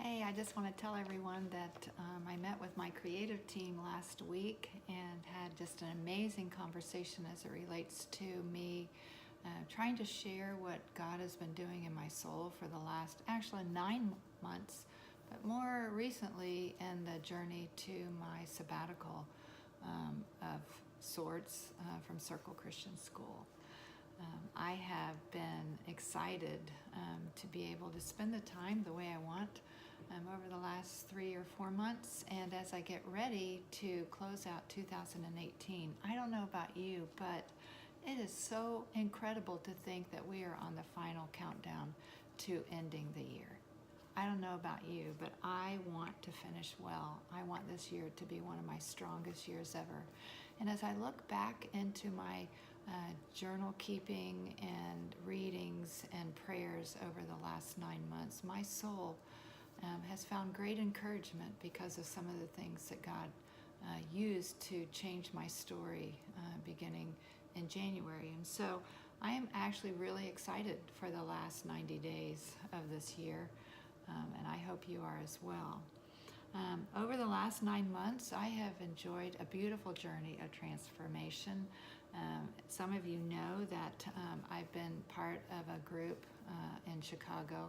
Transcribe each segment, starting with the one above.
Hey, I just want to tell everyone that I met with my creative team last week and had just an amazing conversation as it relates to me trying to share what God has been doing in my soul for the last actually 9 months, but more recently in the journey to my sabbatical of sorts from Circle Christian School. I have been excited to be able to spend the time the way I want over the last 3 or 4 months. And as I get ready to close out 2018, I don't know about you, but it is so incredible to think that we are on the final countdown to ending the year. I don't know about you, but I want to finish well. I want this year to be one of my strongest years ever. And as I look back into my journal keeping and readings and prayers over the last 9 months, my soul has found great encouragement because of some of the things that God used to change my story beginning in January. And so I am actually really excited for the last 90 days of this year, and I hope you are as well. Over the last 9 months, I have enjoyed a beautiful journey of transformation. Some of you know that I've been part of a group in Chicago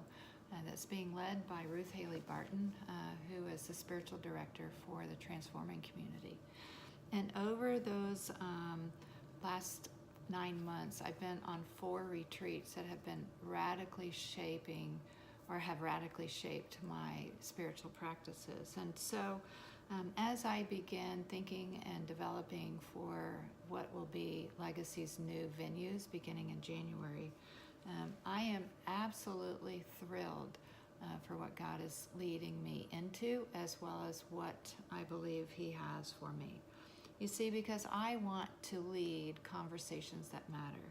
that's being led by Ruth Haley Barton, who is the spiritual director for the Transforming Community. And over those last 9 months, I've been on 4 retreats that have been radically shaping or have radically shaped my spiritual practices. And so as I begin thinking and developing for what will be Legacy's new venues beginning in January, I am absolutely thrilled for what God is leading me into, as well as what I believe He has for me. You see, because I want to lead conversations that matter.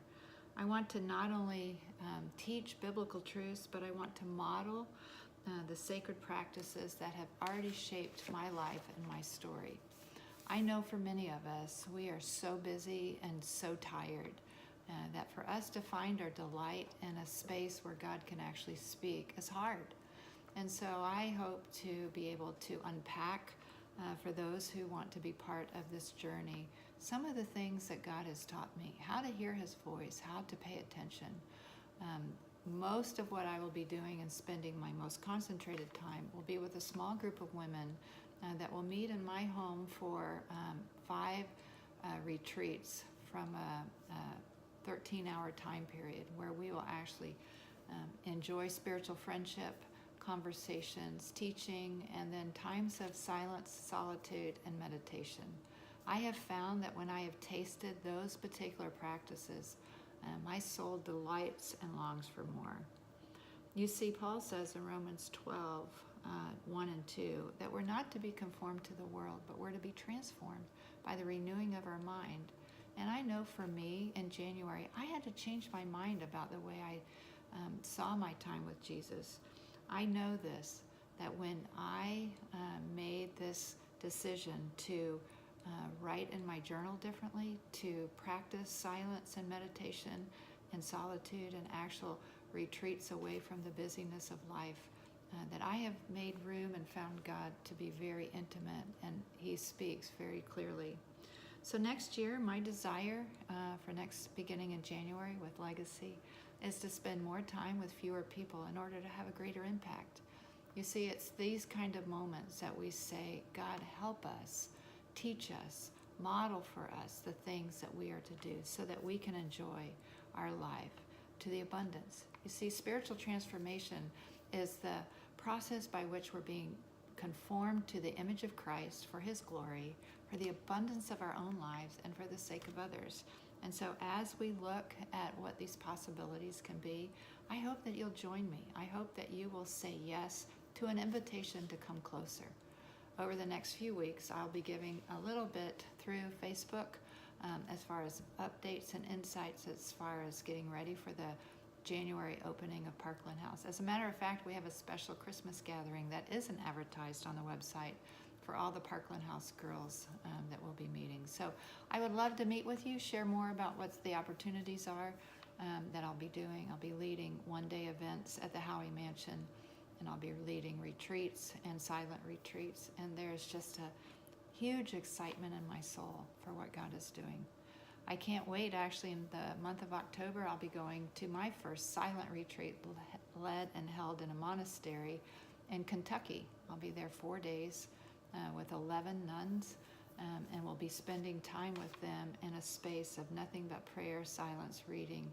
I want to not only teach biblical truths, but I want to model the sacred practices that have already shaped my life and my story. I know for many of us, we are so busy and so tired that for us to find our delight in a space where God can actually speak is hard. And so I hope to be able to unpack for those who want to be part of this journey some of the things that God has taught me, how to hear His voice, how to pay attention. Most of what I will be doing and spending my most concentrated time will be with a small group of women that will meet in my home for 5 retreats from a 13-hour time period where we will actually enjoy spiritual friendship, conversations, teaching, and then times of silence, solitude, and meditation. I have found that when I have tasted those particular practices, my soul delights and longs for more. You see, Paul says in Romans 12, 1 and 2, that we're not to be conformed to the world, but we're to be transformed by the renewing of our mind. And I know for me, in January, I had to change my mind about the way I saw my time with Jesus. I know this, that when I made this decision to write in my journal differently, to practice silence and meditation and solitude and actual retreats away from the busyness of life, that I have made room and found God to be very intimate, and He speaks very clearly. So next year, my desire for next beginning in January with Legacy is to spend more time with fewer people in order to have a greater impact. You see, it's these kind of moments that we say, God, help us, teach us, model for us the things that we are to do so that we can enjoy our life to the abundance. You see, spiritual transformation is the process by which we're being conformed to the image of Christ for His glory, for the abundance of our own lives, and for the sake of others. And so as we look at what these possibilities can be, I hope that you'll join me. I hope that you will say yes to an invitation to come closer. Over the next few weeks, I'll be giving a little bit through Facebook as far as updates and insights as far as getting ready for the January opening of Parkland House. As a matter of fact, we have a special Christmas gathering that isn't advertised on the website for all the Parkland House girls that will be meeting. So I would love to meet with you, share more about what the opportunities are that I'll be doing. I'll be leading one-day events at the Howie Mansion and I'll be leading retreats and silent retreats. And there's just a huge excitement in my soul for what God is doing. I can't wait. Actually, in the month of October, I'll be going to my first silent retreat led and held in a monastery in Kentucky. I'll be there 4 days with 11 nuns, and we'll be spending time with them in a space of nothing but prayer, silence, reading,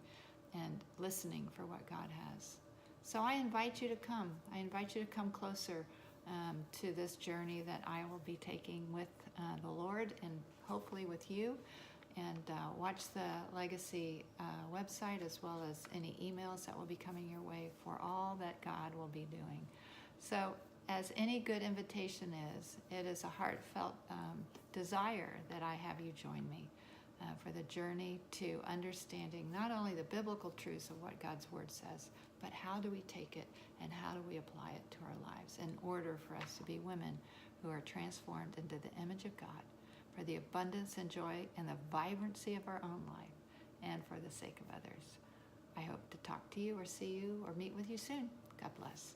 and listening for what God has. So I invite you to come. I invite you to come closer to this journey that I will be taking with the Lord and hopefully with you. And watch the Legacy website as well as any emails that will be coming your way for all that God will be doing. So as any good invitation is, it is a heartfelt desire that I have you join me for the journey to understanding not only the biblical truths of what God's Word says, but how do we take it and how do we apply it to our lives in order for us to be women who are transformed into the image of God, for the abundance and joy and the vibrancy of our own life, and for the sake of others. I hope to talk to you or see you or meet with you soon. God bless.